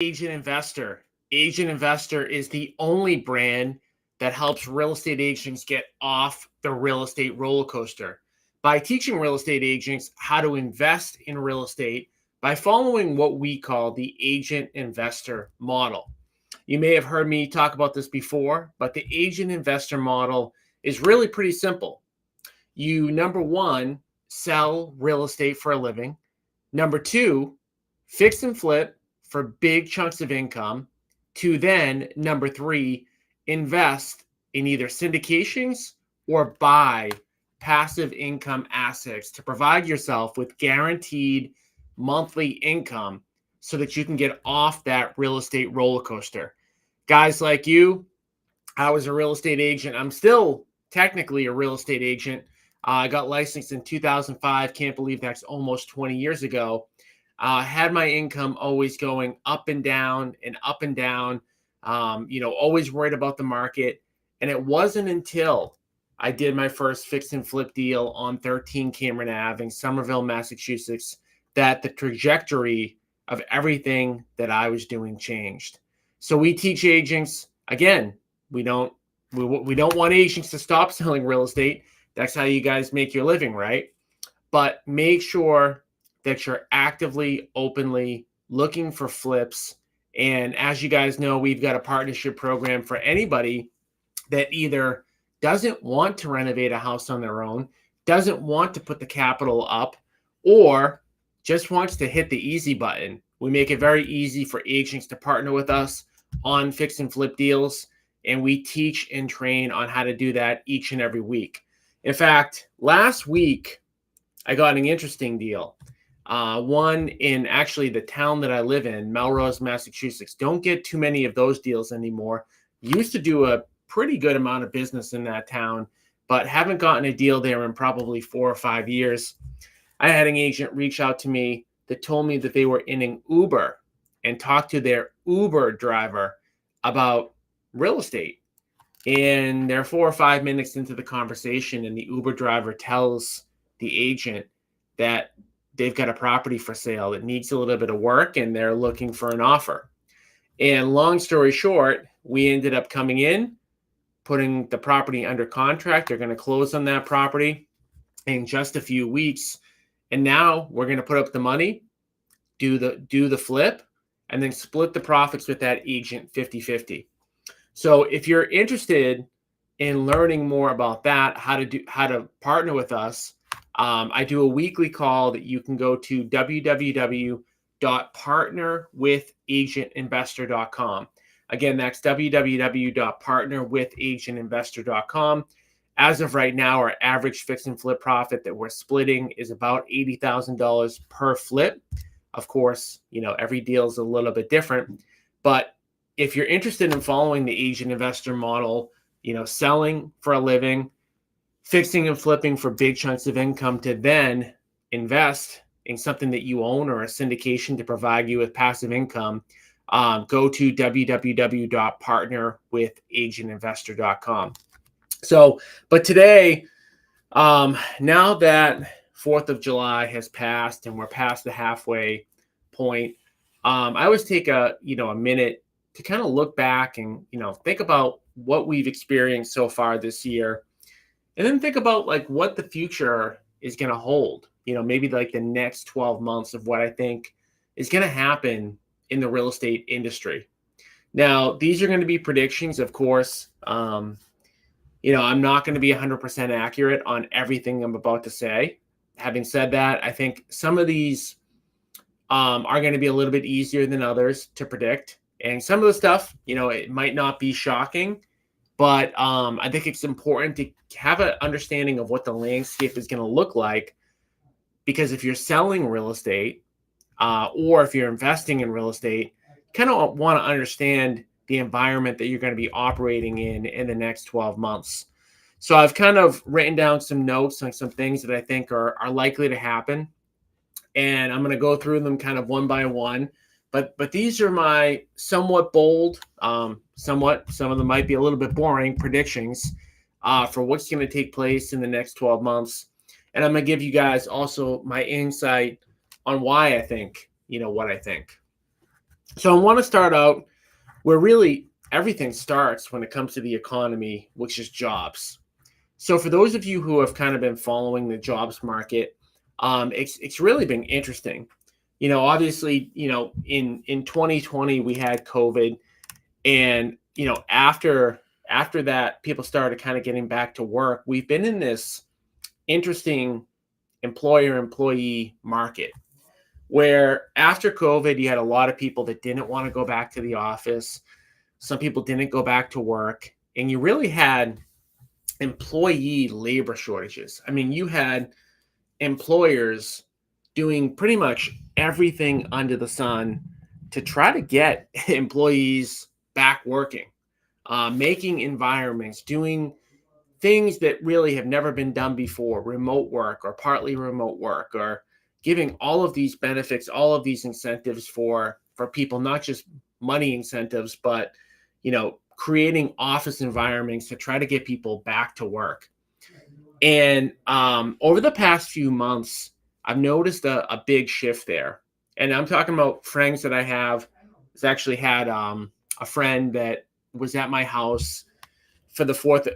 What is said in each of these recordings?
Agent Investor. Agent Investor is the only brand that helps real estate agents get off the real estate roller coaster by teaching real estate agents how to invest in real estate by following what we call the agent investor model. You may have heard me talk about this before, but the agent investor model is really pretty simple. You, number one, sell real estate for a living. Number two, fix and flip for big chunks of income. To then, number three, invest in either syndications or buy passive income assets to provide yourself with guaranteed monthly income so that you can get off that real estate roller coaster. Guys like you, I was a real estate agent. I'm still technically a real estate agent. I got licensed in 2005. Can't believe that's almost 20 years ago. Had my income always going up and down and up and down, always worried about the market. And it wasn't until I did my first fix and flip deal on 13 Cameron Ave in Somerville, Massachusetts, that the trajectory of everything that I was doing changed. So we teach agents, again, we don't want agents to stop selling real estate. That's how you guys make your living, right? But make sure that you're actively, openly looking for flips. And as you guys know, we've got a partnership program for anybody that either doesn't want to renovate a house on their own, doesn't want to put the capital up, or just wants to hit the easy button. We make it very easy for agents to partner with us on fix and flip deals. And we teach and train on how to do that each and every week. In fact, last week, I got an interesting deal. One in actually the town that I live in, Melrose, Massachusetts. Don't get too many of those deals anymore. Used to do a pretty good amount of business in that town, but haven't gotten a deal there in probably 4 or 5 years. I had an agent reach out to me that told me that they were in an Uber and talked to their Uber driver about real estate. And they're 4 or 5 minutes into the conversation, and the Uber driver tells the agent that they've got a property for sale that needs a little bit of work and they're looking for an offer. And long story short, we ended up coming in, putting the property under contract. They're going to close on that property in just a few weeks. And now we're going to put up the money, do the flip, and then split the profits with that agent 50-50. So if you're interested in learning more about that, how to partner with us, I do a weekly call that you can go to www.partnerwithagentinvestor.com. Again, that's www.partnerwithagentinvestor.com. As of right now, our average fix and flip profit that we're splitting is about $80,000 per flip. Of course, every deal is a little bit different, but if you're interested in following the agent investor model, selling for a living, fixing and flipping for big chunks of income to then invest in something that you own or a syndication to provide you with passive income, go to www.partnerwithagentinvestor.com. So, but today, now that 4th of July has passed and we're past the halfway point, I always take a minute to kind of look back and, think about what we've experienced so far this year. And then think about what the future is going to hold, maybe like the next 12 months of what I think is going to happen in the real estate industry. Now, these are going to be predictions, of course. I'm not going to be 100% accurate on everything I'm about to say. Having said that, I think some of these are going to be a little bit easier than others to predict. And some of the stuff, it might not be shocking, but I think it's important to have an understanding of what the landscape is going to look like. Because if you're selling real estate or if you're investing in real estate, you kind of want to understand the environment that you're going to be operating in the next 12 months. So I've kind of written down some notes on some things that I think are likely to happen. And I'm going to go through them kind of one by one. But these are my somewhat bold, some of them might be a little bit boring predictions for what's going to take place in the next 12 months. And I'm going to give you guys also my insight on why I think, what I think. So I want to start out where really everything starts when it comes to the economy, which is jobs. So for those of you who have kind of been following the jobs market, it's really been interesting. Obviously, in 2020 we had COVID, and after that, people started kind of getting back to work. We've been in this interesting employer-employee market where after COVID, you had a lot of people that didn't want to go back to the office. Some people didn't go back to work, and you really had employee labor shortages. I mean, you had employers doing pretty much everything under the sun to try to get employees back working, making environments, doing things that really have never been done before, remote work or partly remote work, or giving all of these benefits, all of these incentives for people, not just money incentives, but creating office environments to try to get people back to work. And over the past few months, I've noticed a big shift there. And I'm talking about friends that I have. I've actually had a friend that was at my house for the Fourth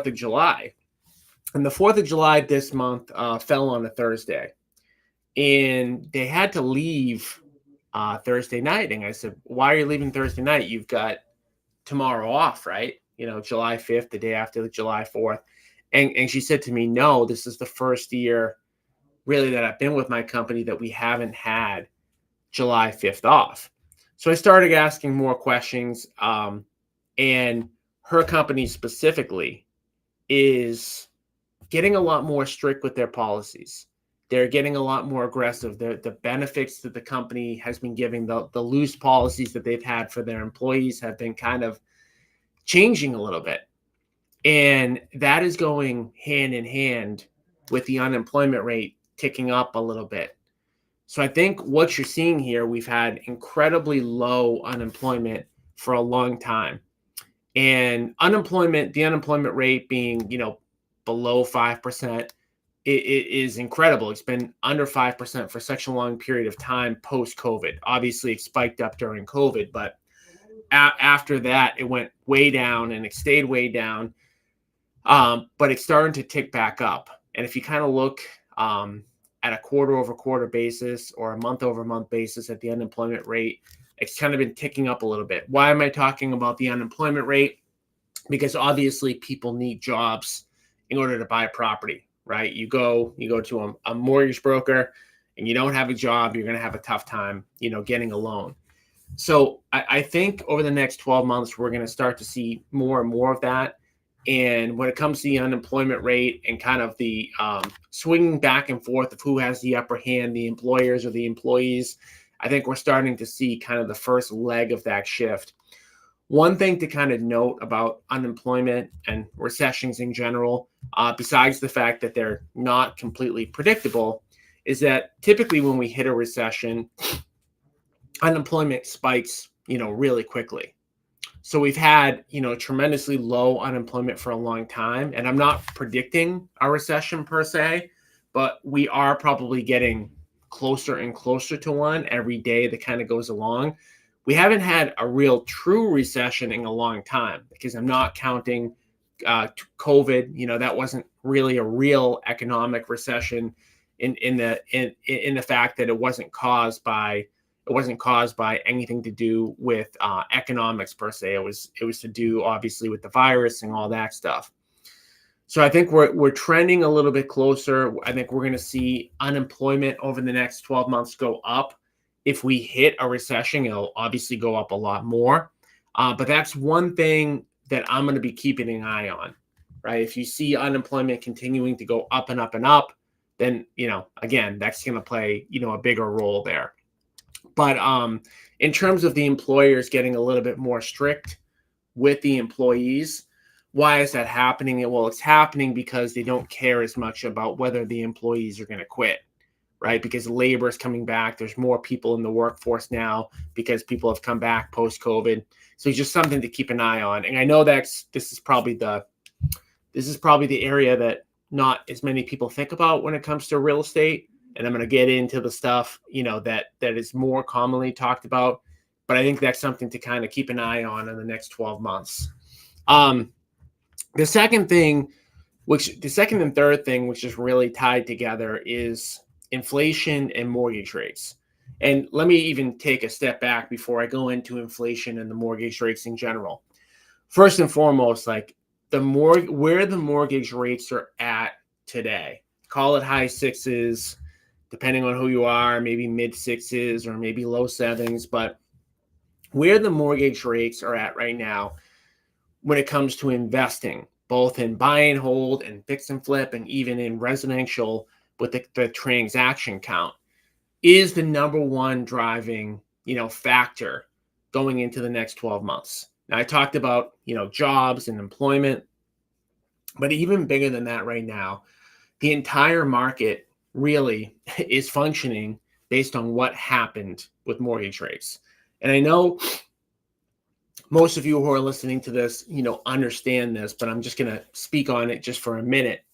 of July, and the Fourth of July this month fell on a Thursday, and they had to leave Thursday night. And I said, "Why are you leaving Thursday night? You've got tomorrow off, right? July 5th, the day after the July 4th." And she said to me, "No, this is the first year really that I've been with my company that we haven't had July 5th off." So I started asking more questions, and her company specifically is getting a lot more strict with their policies. They're getting a lot more aggressive. The benefits that the company has been giving, the loose policies that they've had for their employees have been kind of changing a little bit. And that is going hand in hand with the unemployment rate ticking up a little bit. So I think what you're seeing here, we've had incredibly low unemployment for a long time. And the unemployment rate being, below 5%, it is incredible. It's been under 5% for such a long period of time post COVID. Obviously, it spiked up during COVID, but after that, it went way down and it stayed way down. But it's starting to tick back up. And if you kind of look at a quarter over quarter basis or a month over month basis at the unemployment rate, it's kind of been ticking up a little bit. Why am I talking about the unemployment rate? Because obviously people need jobs in order to buy a property, right? You go to a mortgage broker and you don't have a job, you're going to have a tough time, getting a loan. So I think over the next 12 months, we're going to start to see more and more of that. And when it comes to the unemployment rate and kind of the swinging back and forth of who has the upper hand, the employers or the employees, I think we're starting to see kind of the first leg of that shift. One thing to kind of note about unemployment and recessions in general, besides the fact that they're not completely predictable, is that typically when we hit a recession, unemployment spikes, really quickly. So we've had, tremendously low unemployment for a long time. And I'm not predicting a recession per se, but we are probably getting closer and closer to one every day that kind of goes along. We haven't had a real true recession in a long time because I'm not counting COVID. That wasn't really a real economic recession in the fact that it wasn't caused by anything to do with economics per se. It was to do obviously with the virus and all that stuff. So I think we're trending a little bit closer. I think we're going to see unemployment over the next 12 months go up. If we hit a recession, it'll obviously go up a lot more. But that's one thing that I'm going to be keeping an eye on, right? If you see unemployment continuing to go up and up and up, then, again, that's going to play, a bigger role there. But in terms of the employers getting a little bit more strict with the employees, why is that happening? Well, it's happening because they don't care as much about whether the employees are going to quit, right? Because labor is coming back. There's more people in the workforce now because people have come back post-COVID. So it's just something to keep an eye on. And I know this is probably the area that not as many people think about when it comes to real estate. And I'm going to get into the stuff, that is more commonly talked about. but I think that's something to kind of keep an eye on in the next 12 months. Um, the second thing, the second and third thing, which is really tied together, is inflation and mortgage rates. And let me even take a step back before I go into inflation and the mortgage rates in general. First and foremost, like where the mortgage rates are at today, call it high sixes, depending on who you are, maybe mid sixes or maybe low sevens, but where the mortgage rates are at right now when it comes to investing, both in buy and hold and fix and flip, and even in residential with the transaction count, is the number one driving, factor going into the next 12 months. Now, I talked about, jobs and employment, but even bigger than that right now, the entire market really is functioning based on what happened with mortgage rates. And I know most of you who are listening to this, understand this, but I'm just going to speak on it just for a minute.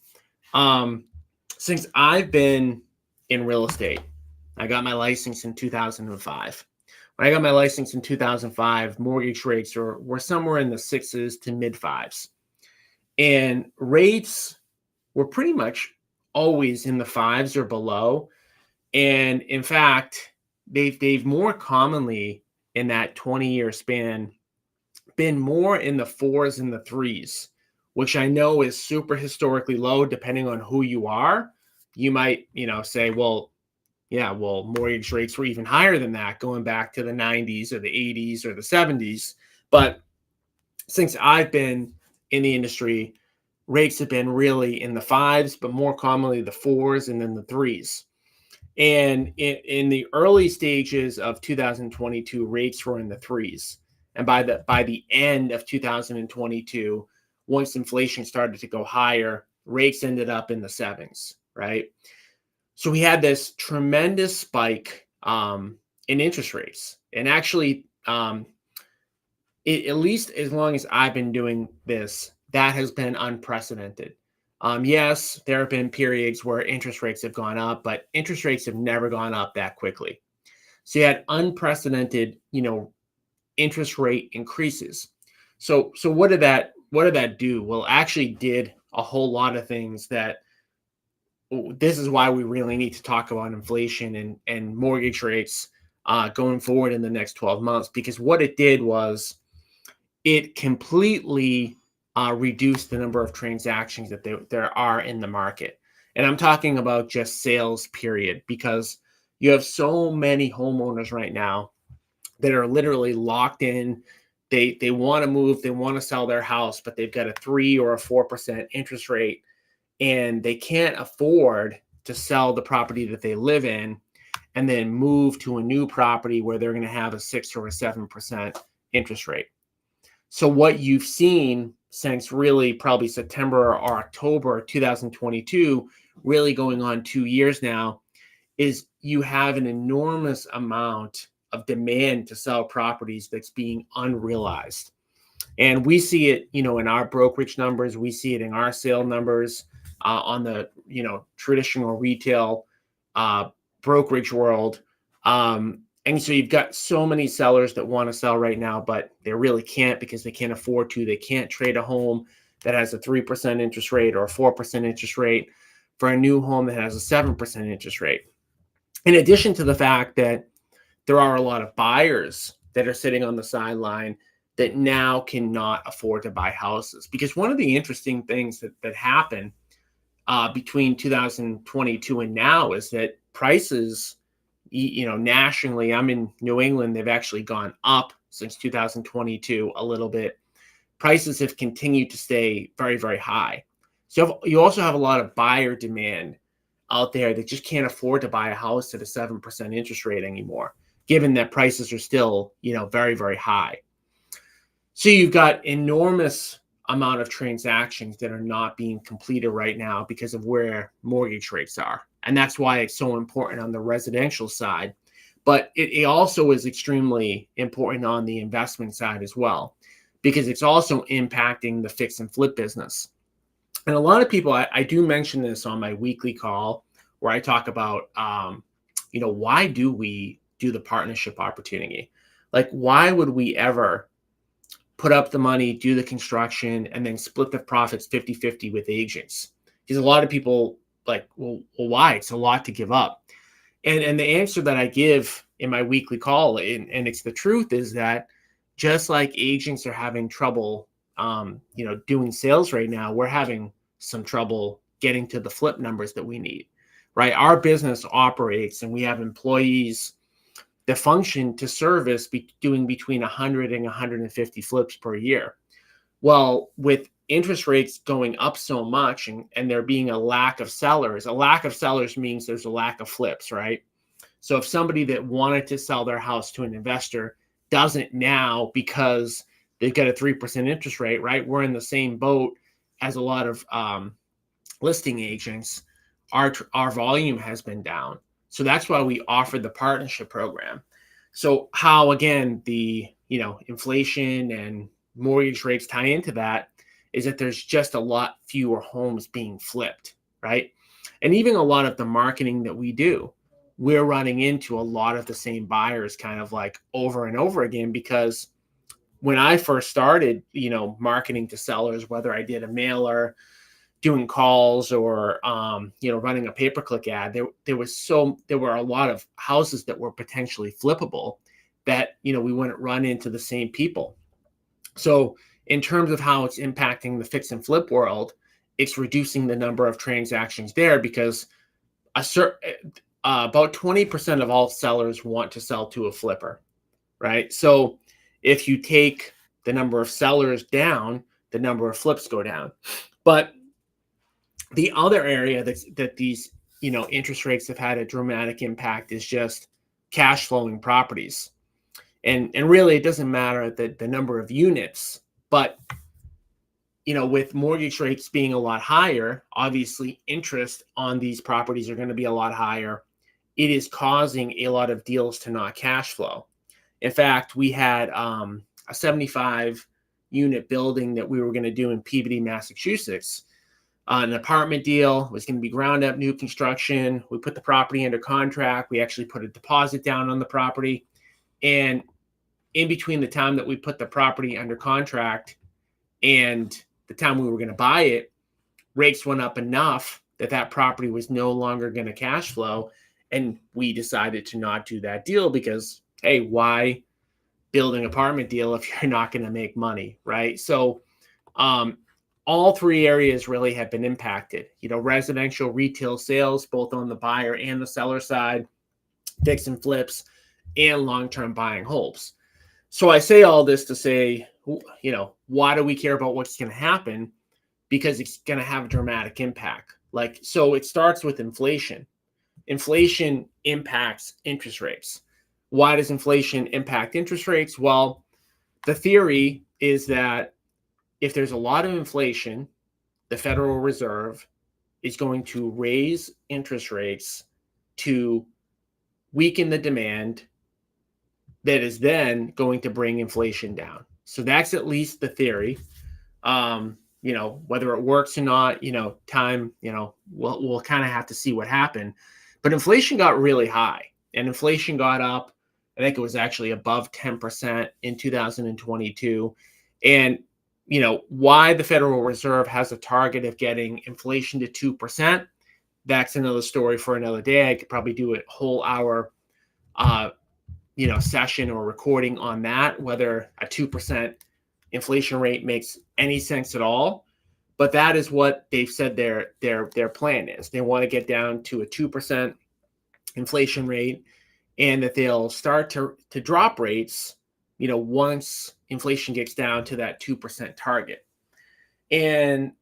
Since I've been in real estate, I got my license in 2005. When I got my license in 2005, mortgage rates were somewhere in the sixes to mid fives. And rates were pretty much always in the fives or below. And in fact, they've more commonly in that 20-year span been more in the fours and the threes, which I know is super historically low depending on who you are. You might, say, well, yeah, well, mortgage rates were even higher than that going back to the 90s or the 80s or the 70s. But since I've been in the industry, rates have been really in the fives, but more commonly the fours and then the threes. And in the early stages of 2022, rates were in the threes. And by the end of 2022, once inflation started to go higher, rates ended up in the sevens, right? So we had this tremendous spike in interest rates. And actually, at least as long as I've been doing this, that has been unprecedented. Yes, there have been periods where interest rates have gone up, but interest rates have never gone up that quickly. So you had unprecedented, interest rate increases. So what did that do? Well, it actually did a whole lot of things that this is why we really need to talk about inflation and mortgage rates going forward in the next 12 months, because what it did was it completely reduced the number of transactions that there are in the market. And I'm talking about just sales, period, because you have so many homeowners right now that are literally locked in. They want to move, they want to sell their house, but they've got a 3 or a 4% interest rate, and they can't afford to sell the property that they live in and then move to a new property where they're going to have a 6 or a 7% interest rate. So what you've seen since really probably September or October 2022, really going on 2 years now, is you have an enormous amount of demand to sell properties that's being unrealized. And we see it, in our brokerage numbers, we see it in our sale numbers on the, traditional retail brokerage world. And so you've got so many sellers that want to sell right now, but they really can't because they can't afford to. They can't trade a home that has a 3% interest rate or a 4% interest rate for a new home that has a 7% interest rate. In addition to the fact that there are a lot of buyers that are sitting on the sideline that now cannot afford to buy houses. Because one of the interesting things that happened between 2022 and now is that prices, nationally, I'm in New England, they've actually gone up since 2022 a little bit. Prices have continued to stay very, very high. So you also have a lot of buyer demand out there that just can't afford to buy a house at a 7% interest rate anymore, given that prices are still, very, very high. So you've got enormous amount of transactions that are not being completed right now because of where mortgage rates are. And that's why it's so important on the residential side. But it also is extremely important on the investment side as well, because it's also impacting the fix and flip business. And a lot of people, I do mention this on my weekly call where I talk about, why do we do the partnership opportunity? Like, why would we ever put up the money, do the construction, and then split the profits 50-50 with agents? Because a lot of people like, well, why? It's a lot to give up. And the answer that I give in my weekly call, and it's the truth, is that just like agents are having trouble, doing sales right now, we're having some trouble getting to the flip numbers that we need, right? Our business operates, and we have employees that function to service doing between 100 and 150 flips per year. Well, with interest rates going up so much, and there being a lack of sellers means there's a lack of flips, right? So if somebody that wanted to sell their house to an investor doesn't now because they've got a 3% interest rate, right? We're in the same boat as a lot of listing agents. Our volume has been down. So that's why we offered the partnership program. So how, again, the inflation and mortgage rates tie into that is that there's just a lot fewer homes being flipped, right? And even a lot of the marketing that we do, we're running into a lot of the same buyers kind of like over and over again, because when I first started, marketing to sellers, whether I did a mailer, doing calls, or running a pay-per-click ad, there were a lot of houses that were potentially flippable that we wouldn't run into the same people. So in terms of how it's impacting the fix and flip world, it's reducing the number of transactions there, because about 20% of all sellers want to sell to a flipper, right? So if you take the number of sellers down, the number of flips go down. But the other area that these interest rates have had a dramatic impact is just cash flowing properties. And really, it doesn't matter the number of units, but with mortgage rates being a lot higher, obviously interest on these properties are going to be a lot higher. It is causing a lot of deals to not cash flow. In fact, we had a 75 unit building that we were going to do in Peabody, Massachusetts. An apartment deal was going to be ground up, new construction. We put the property under contract. We actually put a deposit down on the property. And in between the time that we put the property under contract and the time we were going to buy it, rates went up enough that property was no longer going to cash flow. And we decided to not do that deal because, hey, why build an apartment deal if you're not going to make money, right? So all three areas really have been impacted. Residential, retail sales, both on the buyer and the seller side, fix and flips, and long-term buy and holds. So I say all this to say, why do we care about what's going to happen? Because it's going to have a dramatic impact. So it starts with inflation. Inflation impacts interest rates. Why does inflation impact interest rates? Well, the theory is that if there's a lot of inflation, the Federal Reserve is going to raise interest rates to weaken the demand that is then going to bring inflation down. So that's at least the theory. Whether it works or not, time, we'll kind of have to see what happened. But inflation got really high, and inflation got up. I think it was actually above 10% in 2022. And, why the Federal Reserve has a target of getting inflation to 2%, that's another story for another day. I could probably do a whole hour, session or recording on that, whether a 2% inflation rate makes any sense at all. But that is what they've said their plan is. They want to get down to a 2% inflation rate, and that they'll start to drop rates, once inflation gets down to that 2% target. And,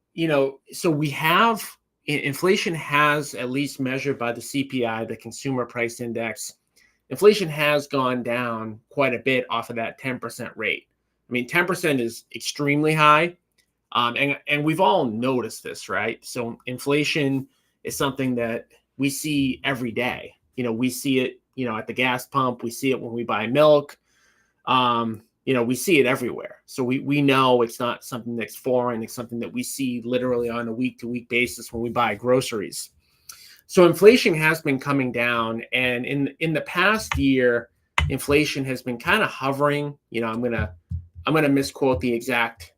so we have inflation has, at least measured by the CPI, the Consumer Price Index, inflation has gone down quite a bit off of that 10% rate. I mean, 10% is extremely high. And we've all noticed this, right? So inflation is something that we see every day. We see it, at the gas pump. We see it when we buy milk. We see it everywhere. So we know it's not something that's foreign. It's something that we see literally on a week-to-week basis when we buy groceries. So inflation has been coming down. And in the past year, inflation has been kind of hovering. I'm gonna misquote the exact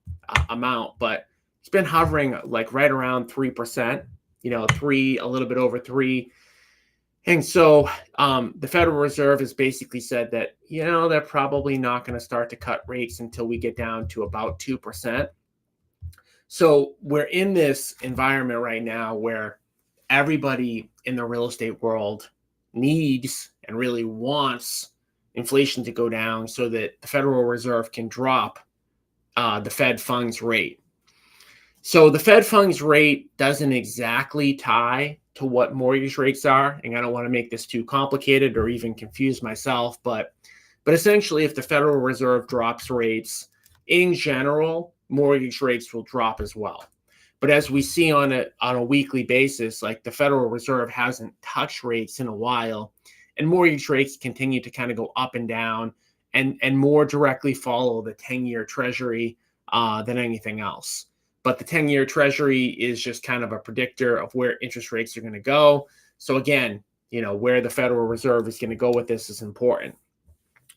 amount, but it's been hovering like right around 3%. Three, a little bit over 3. And so the Federal Reserve has basically said that, they're probably not going to start to cut rates until we get down to about 2%. So we're in this environment right now where everybody in the real estate world needs and really wants inflation to go down so that the Federal Reserve can drop the Fed funds rate. So the Fed funds rate doesn't exactly tie to what mortgage rates are, and I don't want to make this too complicated or even confuse myself, but essentially if the Federal Reserve drops rates, in general, mortgage rates will drop as well. But as we see on a weekly basis, like the Federal Reserve hasn't touched rates in a while, and mortgage rates continue to kind of go up and down and more directly follow the 10-year Treasury than anything else. But the 10-year Treasury is just kind of a predictor of where interest rates are going to go. So again, where the Federal Reserve is going to go with this is important.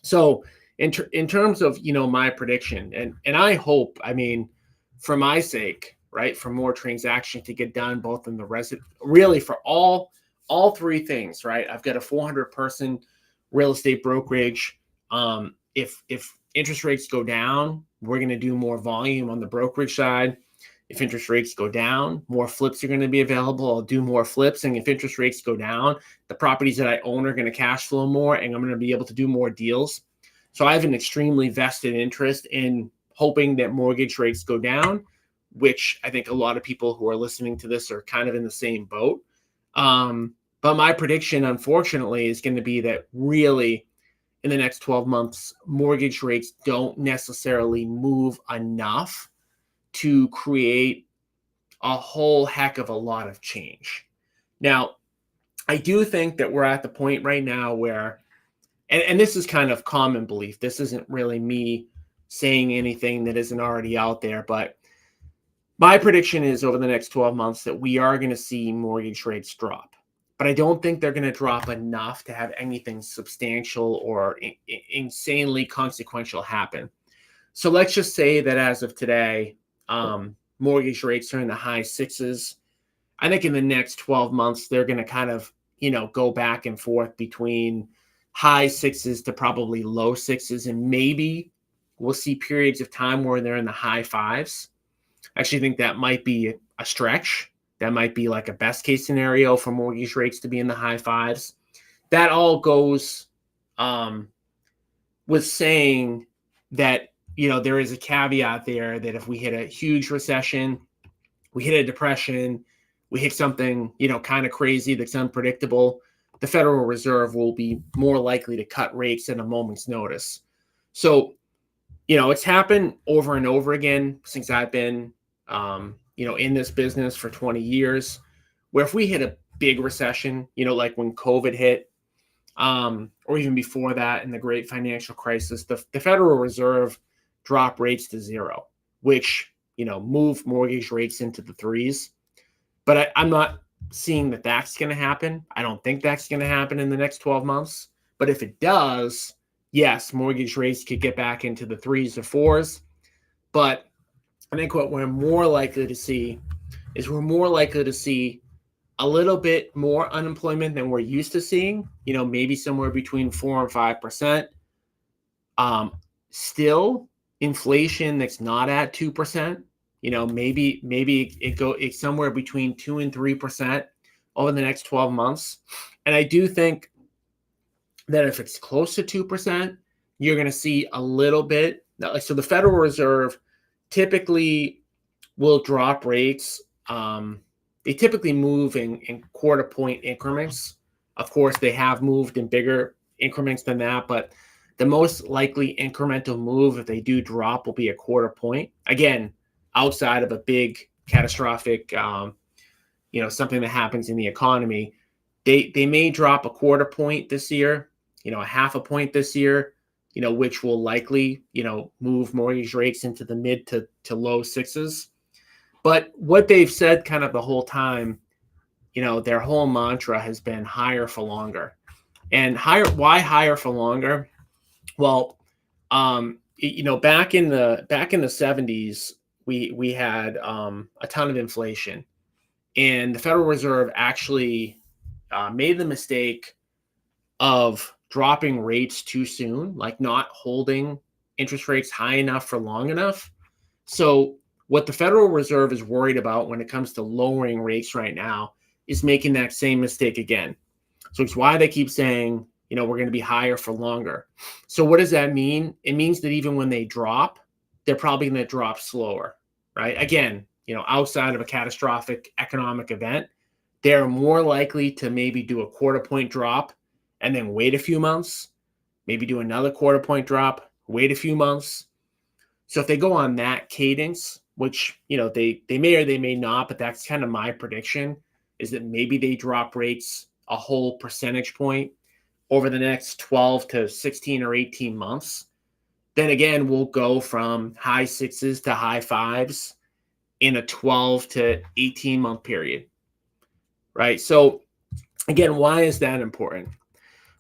So in terms of, my prediction, and I hope, for my sake, right, for more transactions to get done, both in the really for all three things, right? I've got a 400-person real estate brokerage. If interest rates go down, we're going to do more volume on the brokerage side. If interest rates go down, more flips are going to be available. I'll do more flips. And if interest rates go down, the properties that I own are going to cash flow more, and I'm going to be able to do more deals. So I have an extremely vested interest in hoping that mortgage rates go down, which I think a lot of people who are listening to this are kind of in the same boat. But my prediction, unfortunately, is going to be that really in the next 12 months, mortgage rates don't necessarily move enough to create a whole heck of a lot of change. Now, I do think that we're at the point right now where, and this is kind of common belief, this isn't really me saying anything that isn't already out there, but my prediction is over the next 12 months that we are going to see mortgage rates drop. But I don't think they're going to drop enough to have anything substantial or insanely consequential happen. So let's just say that as of today, mortgage rates are in the high 6s. I think in the next 12 months, they're going to kind of, go back and forth between high 6s to probably low 6s. And maybe we'll see periods of time where they're in the high 5s. I actually think that might be a stretch. That might be like a best case scenario for mortgage rates to be in the high 5s. That all goes with saying that, there is a caveat there that if we hit a huge recession, we hit a depression, we hit something, kind of crazy that's unpredictable, the Federal Reserve will be more likely to cut rates at a moment's notice. So, it's happened over and over again since I've been, in this business for 20 years, where if we hit a big recession, like when COVID hit, or even before that in the great financial crisis, the Federal Reserve dropped rates to 0, which, moved mortgage rates into the 3s. But I'm not seeing that that's going to happen. I don't think that's going to happen in the next 12 months. But if it does, yes, mortgage rates could get back into the 3s or 4s. But I think what we're more likely to see is a little bit more unemployment than we're used to seeing, maybe somewhere between 4 and 5%. Still inflation that's not at 2%, maybe it's somewhere between 2 and 3% over the next 12 months. And I do think that if it's close to 2%, you're going to see a little bit. So the Federal Reserve typically will drop rates. They typically move in quarter point increments. Of course, they have moved in bigger increments than that, but the most likely incremental move, if they do drop, will be a quarter point. Again, outside of a big catastrophic, something that happens in the economy, they may drop a quarter point this year, a half a point this year, which will likely, move mortgage rates into the mid to low 6s. But what they've said kind of the whole time, their whole mantra has been higher for longer. And why higher for longer? Well, back in the 70s, we had a ton of inflation, and the Federal Reserve actually made the mistake of dropping rates too soon, like not holding interest rates high enough for long enough. So, what the Federal Reserve is worried about when it comes to lowering rates right now is making that same mistake again. So, it's why they keep saying, we're going to be higher for longer. So, what does that mean? It means that even when they drop, they're probably going to drop slower, right? Again, outside of a catastrophic economic event, they're more likely to maybe do a quarter point drop and then wait a few months, maybe do another quarter point drop, wait a few months. So if they go on that cadence, which they may or they may not, but that's kind of my prediction, is that maybe they drop rates a whole percentage point over the next 12 to 16 or 18 months. Then again, we'll go from high sixes to high fives in a 12 to 18 month period, right? So again, why is that important?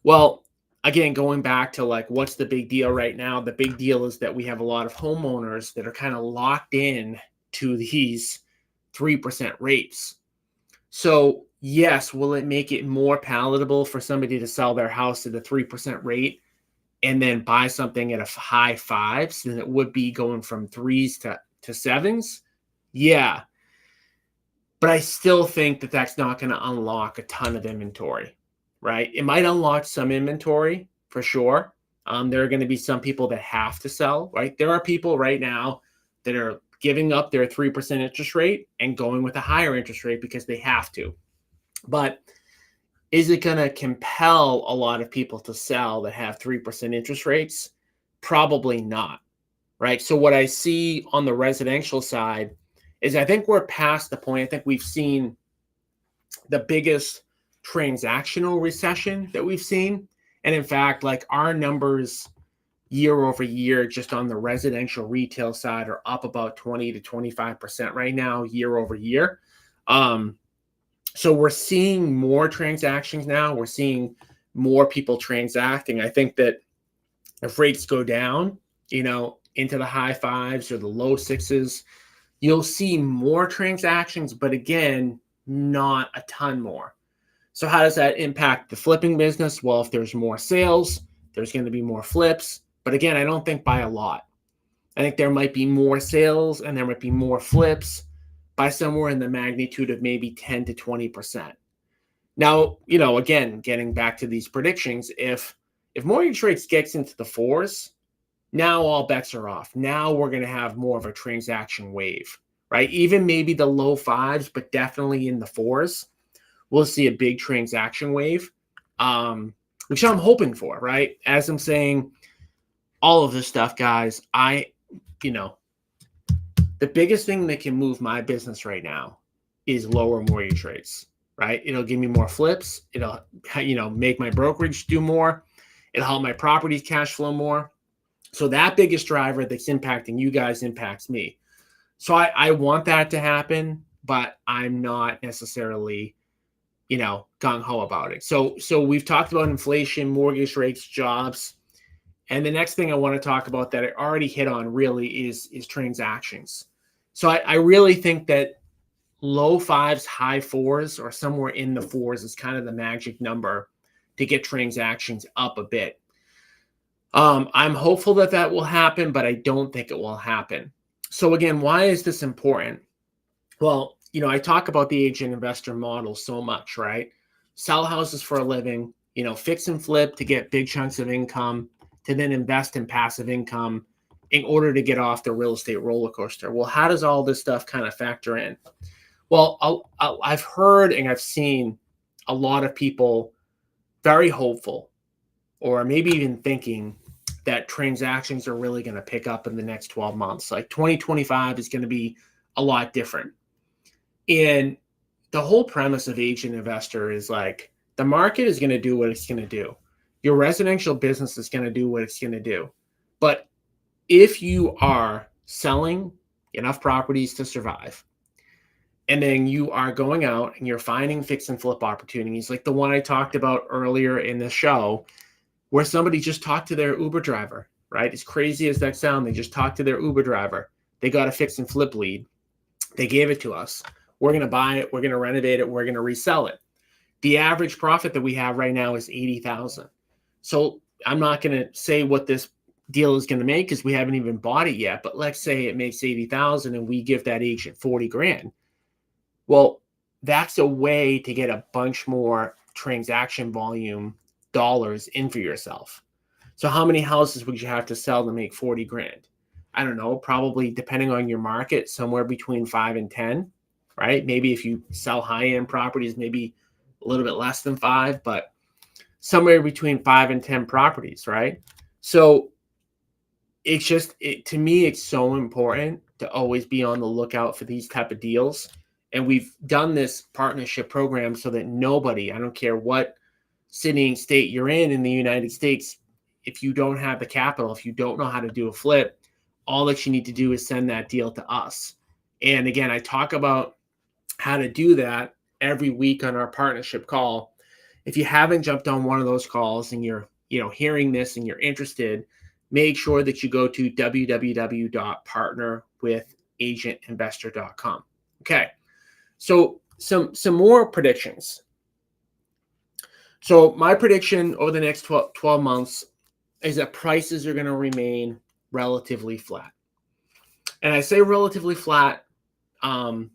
Well, again, going back to like, what's the big deal right now? The big deal is that we have a lot of homeowners that are kind of locked in to these 3% rates. So, yes, will it make it more palatable for somebody to sell their house at a 3% rate and then buy something at a high fives than it would be going from threes to sevens? Yeah. But I still think that that's not going to unlock a ton of inventory, right? It might unlock some inventory for sure. There are going to be some people that have to sell, right? There are people right now that are giving up their 3% interest rate and going with a higher interest rate because they have to. But is it going to compel a lot of people to sell that have 3% interest rates? Probably not, right? So what I see on the residential side is I think we're past the point. I think we've seen the biggest transactional recession that we've seen. And in fact, like our numbers year over year, just on the residential retail side, are up about 20 to 25% right now, year over year. So we're seeing more transactions now. We're seeing more people transacting. I think that if rates go down, into the high fives or the low sixes, you'll see more transactions, but again, not a ton more. So how does that impact the flipping business? Well, if there's more sales, there's going to be more flips. But again, I don't think by a lot. I think there might be more sales and there might be more flips by somewhere in the magnitude of maybe 10 to 20%. Now, again, getting back to these predictions, if mortgage rates gets into the fours, now all bets are off. Now we're going to have more of a transaction wave, right? Even maybe the low fives, but definitely in the fours, we'll see a big transaction wave, which I'm hoping for, right? As I'm saying, all of this stuff, guys, the biggest thing that can move my business right now is lower mortgage rates, right? It'll give me more flips. It'll, make my brokerage do more. It'll help my properties cash flow more. So that biggest driver that's impacting you guys impacts me. So I want that to happen, but I'm not necessarily, gung-ho about it. So we've talked about inflation, mortgage rates, jobs. And the next thing I want to talk about that I already hit on really is transactions. So I really think that low fives, high fours, or somewhere in the fours is kind of the magic number to get transactions up a bit. I'm hopeful that will happen, but I don't think it will happen. So again, why is this important? Well, I talk about the agent investor model so much, right? Sell houses for a living, fix and flip to get big chunks of income, to then invest in passive income in order to get off the real estate roller coaster. Well, how does all this stuff kind of factor in? Well, I've heard and I've seen a lot of people very hopeful, or maybe even thinking that transactions are really going to pick up in the next 12 months. Like 2025 is going to be a lot different. And the whole premise of agent investor is like, the market is going to do what it's going to do. Your residential business is going to do what it's going to do. But if you are selling enough properties to survive, and then you are going out and you're finding fix and flip opportunities like the one I talked about earlier in the show, where somebody just talked to their Uber driver, right? As crazy as that sounds, they just talked to their Uber driver. They got a fix and flip lead. They gave it to us. We're going to buy it. We're going to renovate it. We're going to resell it. The average profit that we have right now is 80,000. So I'm not going to say what this deal is going to make because we haven't even bought it yet. But let's say it makes 80,000 and we give that agent 40 grand. Well, that's a way to get a bunch more transaction volume dollars in for yourself. So how many houses would you have to sell to make 40 grand? I don't know, probably depending on your market, somewhere between 5 and 10, right? Maybe if you sell high-end properties, maybe a little bit less than 5, but somewhere between 5 and 10 properties, right? So it's just, to me, it's so important to always be on the lookout for these type of deals. And we've done this partnership program so that nobody, I don't care what city and state you're in the United States, if you don't have the capital, if you don't know how to do a flip, all that you need to do is send that deal to us. And again, I talk about how to do that every week on our partnership call. If you haven't jumped on one of those calls and you're, hearing this and you're interested, make sure that you go to www.partnerwithagentinvestor.com. Okay. So some more predictions. So my prediction over the next 12 months is that prices are going to remain relatively flat. And I say relatively flat, and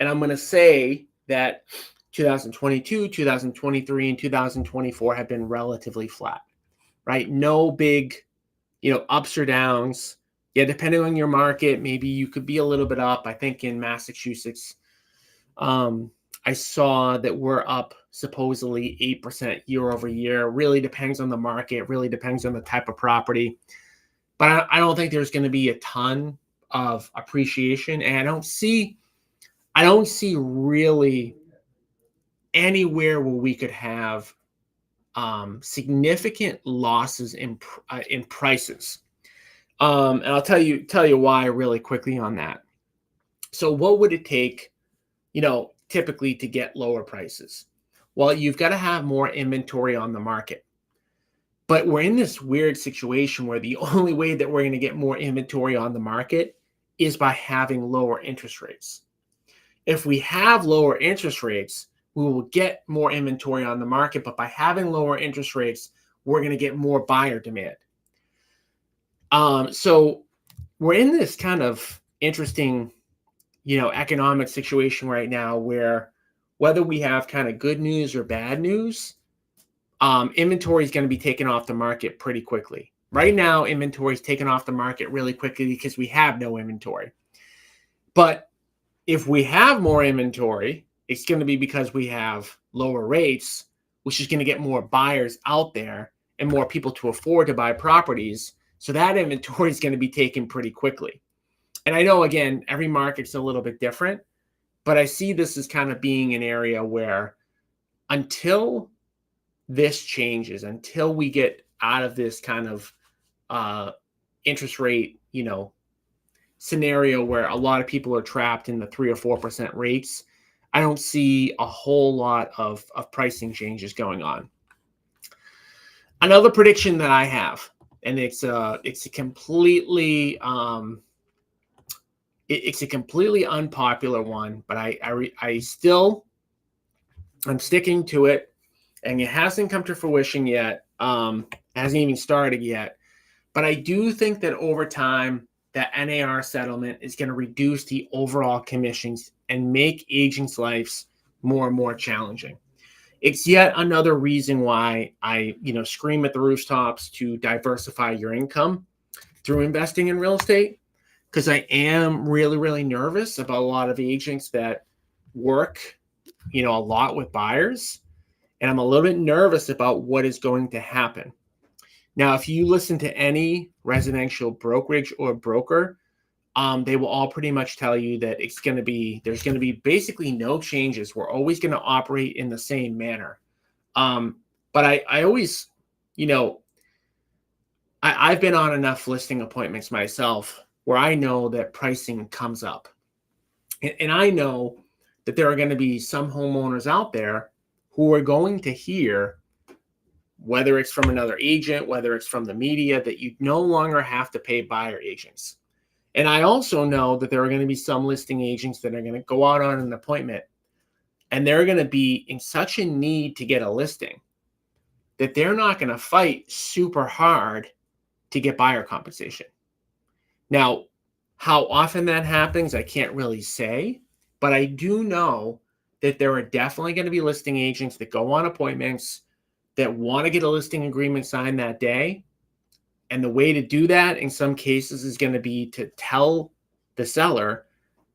I'm going to say that 2022, 2023, and 2024 have been relatively flat, right? No big, ups or downs. Yeah, depending on your market, maybe you could be a little bit up. I think in Massachusetts, I saw that we're up supposedly 8% year over year. Really depends on the market, really depends on the type of property. But I don't think there's going to be a ton of appreciation. And I don't see really anywhere where we could have significant losses in prices. And I'll tell you why really quickly on that. So what would it take, typically to get lower prices? Well, you've got to have more inventory on the market. But we're in this weird situation where the only way that we're going to get more inventory on the market is by having lower interest rates. If we have lower interest rates, we will get more inventory on the market. But by having lower interest rates, we're going to get more buyer demand. So we're in this kind of interesting, economic situation right now where whether we have kind of good news or bad news, inventory is going to be taken off the market pretty quickly. Right now, inventory is taken off the market really quickly because we have no inventory. But if we have more inventory, it's going to be because we have lower rates, which is going to get more buyers out there and more people to afford to buy properties. So that inventory is going to be taken pretty quickly. And I know, again, every market's a little bit different, but I see this as kind of being an area where until this changes, until we get out of this kind of interest rate, scenario where a lot of people are trapped in the 3 or 4% rates, I don't see a whole lot of pricing changes going on. Another prediction that I have, and it's a completely it's a completely unpopular one, but I'm sticking to it, and it hasn't come to fruition yet. Hasn't even started yet, but I do think that over time, that NAR settlement is going to reduce the overall commissions and make agents' lives more and more challenging. It's yet another reason why I, scream at the rooftops to diversify your income through investing in real estate, because I am really, really nervous about a lot of agents that work, a lot with buyers, and I'm a little bit nervous about what is going to happen. Now, if you listen to any residential brokerage or broker, they will all pretty much tell you that there's going to be basically no changes. We're always going to operate in the same manner. But I always, I've been on enough listing appointments myself where I know that pricing comes up. And I know that there are going to be some homeowners out there who are going to hear whether it's from another agent, whether it's from the media, that you no longer have to pay buyer agents. And I also know that there are going to be some listing agents that are going to go out on an appointment and they're going to be in such a need to get a listing that they're not going to fight super hard to get buyer compensation. Now, how often that happens, I can't really say, but I do know that there are definitely going to be listing agents that go on appointments that want to get a listing agreement signed that day. And the way to do that in some cases is going to be to tell the seller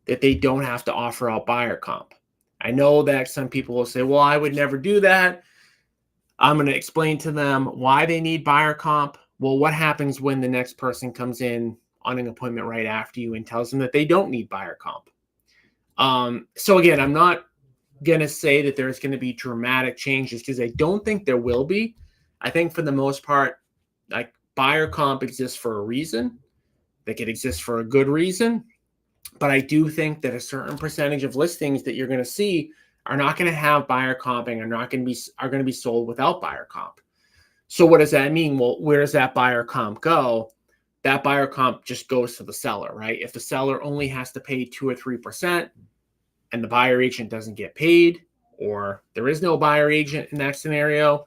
that they don't have to offer out buyer comp. I know that some people will say, well, I would never do that. I'm going to explain to them why they need buyer comp. Well, what happens when the next person comes in on an appointment right after you and tells them that they don't need buyer comp? So again, I'm not going to say that there's going to be dramatic changes because I don't think there will be. I think for the most part, like buyer comp exists for a reason. Like it exists for a good reason. But I do think that a certain percentage of listings that you're going to see are not going to have buyer comping, are going to be sold without buyer comp. So what does that mean? Well, where does that buyer comp go? That buyer comp just goes to the seller, right? If the seller only has to pay 2 or 3% and the buyer agent doesn't get paid, or there is no buyer agent in that scenario,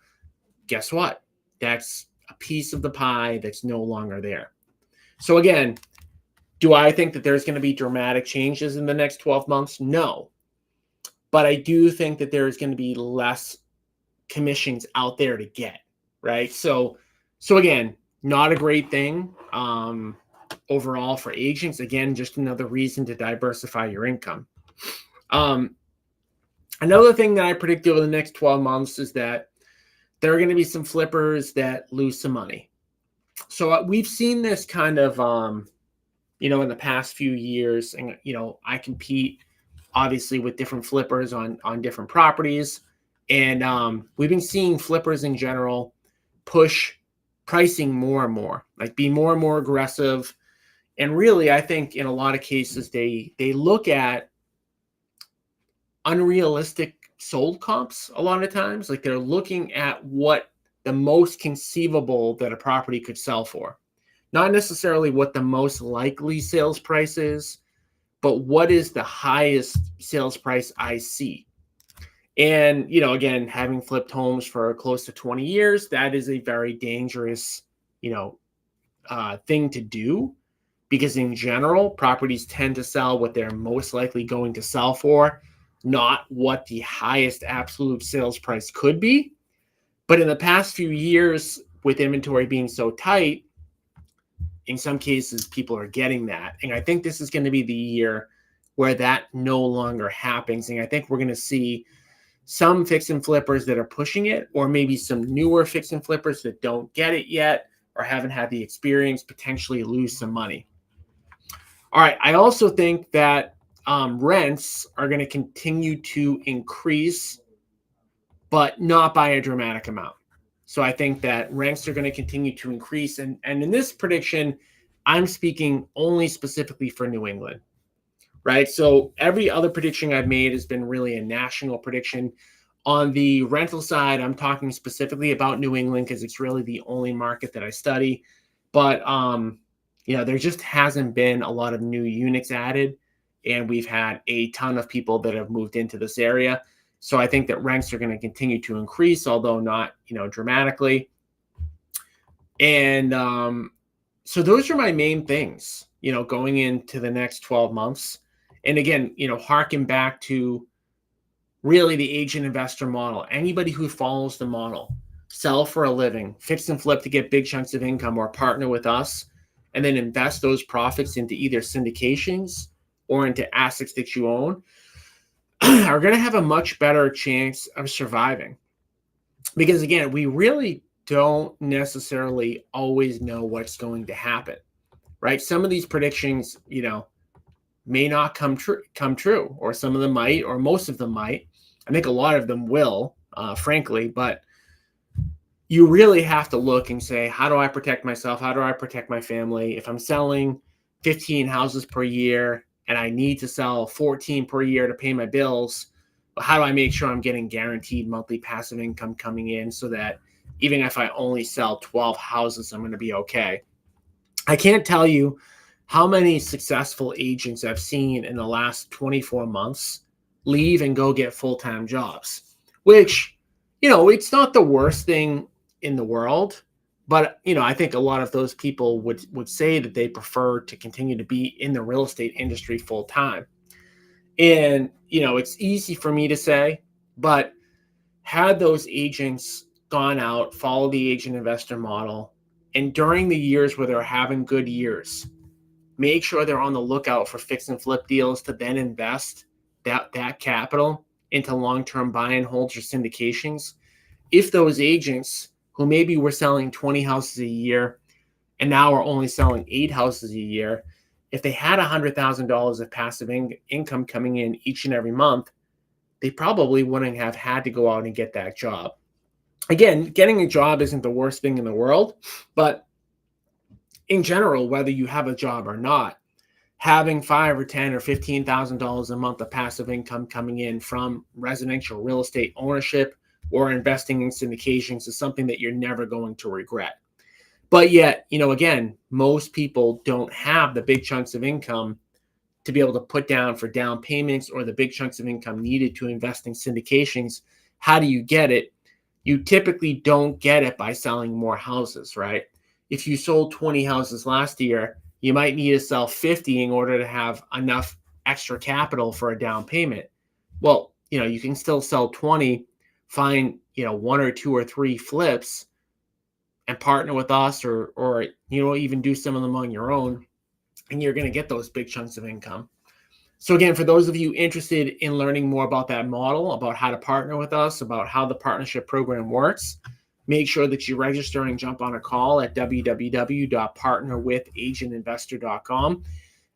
guess what? That's a piece of the pie that's no longer there. So again, do I think that there's going to be dramatic changes in the next 12 months? No. But I do think that there is going to be less commissions out there to get, right? So again, not a great thing overall for agents. Again, just another reason to diversify your income. Another thing that I predict over the next 12 months is that there are going to be some flippers that lose some money. So we've seen this kind of, in the past few years, and, I compete obviously with different flippers on different properties. And we've been seeing flippers in general push pricing more and more, like be more and more aggressive. And really, I think in a lot of cases, they look at unrealistic sold comps a lot of times. Like they're looking at what the most conceivable that a property could sell for. Not necessarily what the most likely sales price is, but what is the highest sales price I see. And, again, having flipped homes for close to 20 years, that is a very dangerous, thing to do, because in general, properties tend to sell what they're most likely going to sell for, not what the highest absolute sales price could be. But in the past few years, with inventory being so tight, in some cases, people are getting that. And I think this is going to be the year where that no longer happens. And I think we're going to see some fix and flippers that are pushing it, or maybe some newer fix and flippers that don't get it yet or haven't had the experience potentially lose some money. All right. I also think that rents are going to continue to increase, but not by a dramatic amount. So I think that rents are going to continue to increase. And in this prediction, I'm speaking only specifically for New England, right? So every other prediction I've made has been really a national prediction. On the rental side, I'm talking specifically about New England because it's really the only market that I study. But, there just hasn't been a lot of new units added. And we've had a ton of people that have moved into this area. So I think that rents are going to continue to increase, although not, dramatically. And so those are my main things, going into the next 12 months. And again, harken back to really the agent investor model. Anybody who follows the model, sell for a living, fix and flip to get big chunks of income, or partner with us, and then invest those profits into either syndications or into assets that you own, are going to have a much better chance of surviving. Because again, we really don't necessarily always know what's going to happen, right? Some of these predictions, may not come true, or some of them might, or most of them might. I think a lot of them will, frankly, but you really have to look and say, how do I protect myself? How do I protect my family? If I'm selling 15 houses per year and I need to sell 14 per year to pay my bills, how do I make sure I'm getting guaranteed monthly passive income coming in so that even if I only sell 12 houses, I'm going to be okay. I can't tell you how many successful agents I've seen in the last 24 months leave and go get full-time jobs, which, it's not the worst thing in the world. But, I think a lot of those people would say that they prefer to continue to be in the real estate industry full time. And, it's easy for me to say, but had those agents gone out, follow the agent investor model, and during the years where they're having good years, make sure they're on the lookout for fix and flip deals to then invest that capital into long-term buy and holds or syndications. If those agents who maybe were selling 20 houses a year and now are only selling 8 houses a year, if they had $100,000 of passive income coming in each and every month, they probably wouldn't have had to go out and get that job. Again, getting a job isn't the worst thing in the world, but in general, whether you have a job or not, having $5,000 or $10,000 or $15,000 a month of passive income coming in from residential real estate ownership or investing in syndications is something that you're never going to regret. But yet, again, most people don't have the big chunks of income to be able to put down for down payments or the big chunks of income needed to invest in syndications. How do you get it? You typically don't get it by selling more houses, right? If you sold 20 houses last year, you might need to sell 50 in order to have enough extra capital for a down payment. Well, you can still sell 20, find, 1 or 2 or 3 flips and partner with us or even do some of them on your own, and you're going to get those big chunks of income. So again, for those of you interested in learning more about that model, about how to partner with us, about how the partnership program works, make sure that you register and jump on a call at www.partnerwithagentinvestor.com.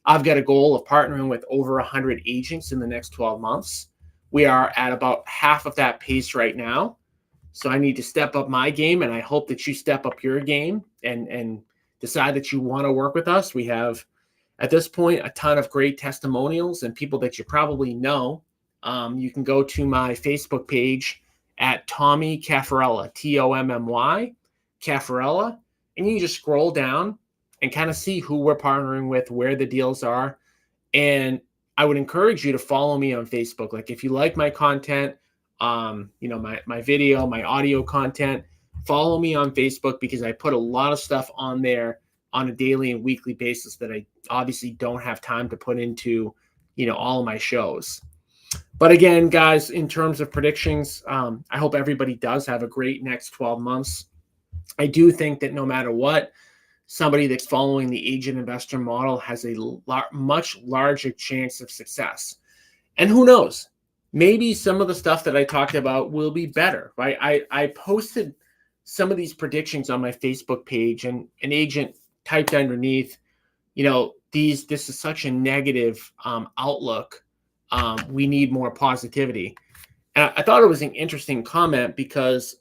I've got a goal of partnering with over 100 agents in the next 12 months. We are at about half of that pace right now. So I need to step up my game, and I hope that you step up your game and decide that you want to work with us. We have, at this point, a ton of great testimonials and people that you probably know. You can go to my Facebook page at Tommy Caffarella, Tommy Caffarella, and you can just scroll down and kind of see who we're partnering with, where the deals are. And I would encourage you to follow me on Facebook. Like, if you like my content, my video, my audio content, follow me on Facebook, because I put a lot of stuff on there on a daily and weekly basis that I obviously don't have time to put into, all of my shows. But again, guys, in terms of predictions, I hope everybody does have a great next 12 months. I do think that no matter what, somebody that's following the agent investor model has a much larger chance of success. And who knows, maybe some of the stuff that I talked about will be better, right? I posted some of these predictions on my Facebook page, and an agent typed underneath, this is such a negative outlook. We need more positivity. And I thought it was an interesting comment, because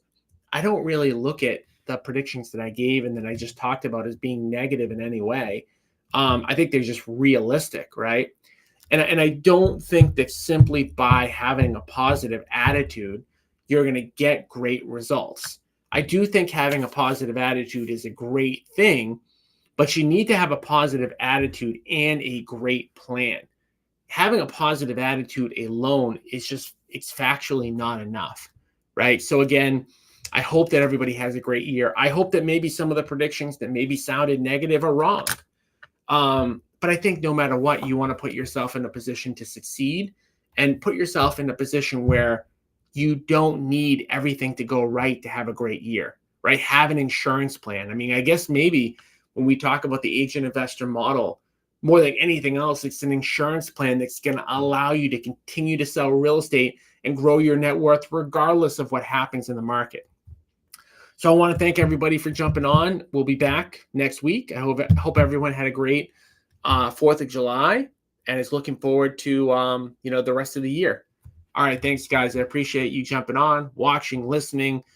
I don't really look at the predictions that I gave and that I just talked about as being negative in any way. I think they're just realistic, right? And I don't think that simply by having a positive attitude, you're going to get great results. I do think having a positive attitude is a great thing, but you need to have a positive attitude and a great plan. Having a positive attitude alone is it's factually not enough, right? So again, I hope that everybody has a great year. I hope that maybe some of the predictions that maybe sounded negative are wrong. But I think no matter what, you want to put yourself in a position to succeed, and put yourself in a position where you don't need everything to go right to have a great year, right? Have an insurance plan. I mean, I guess maybe when we talk about the agent investor model, more than anything else, it's an insurance plan that's going to allow you to continue to sell real estate and grow your net worth regardless of what happens in the market. So I want to thank everybody for jumping on. We'll be back next week. I hope everyone had a great 4th of July and is looking forward to the rest of the year. All right, thanks guys. I appreciate you jumping on, watching, listening.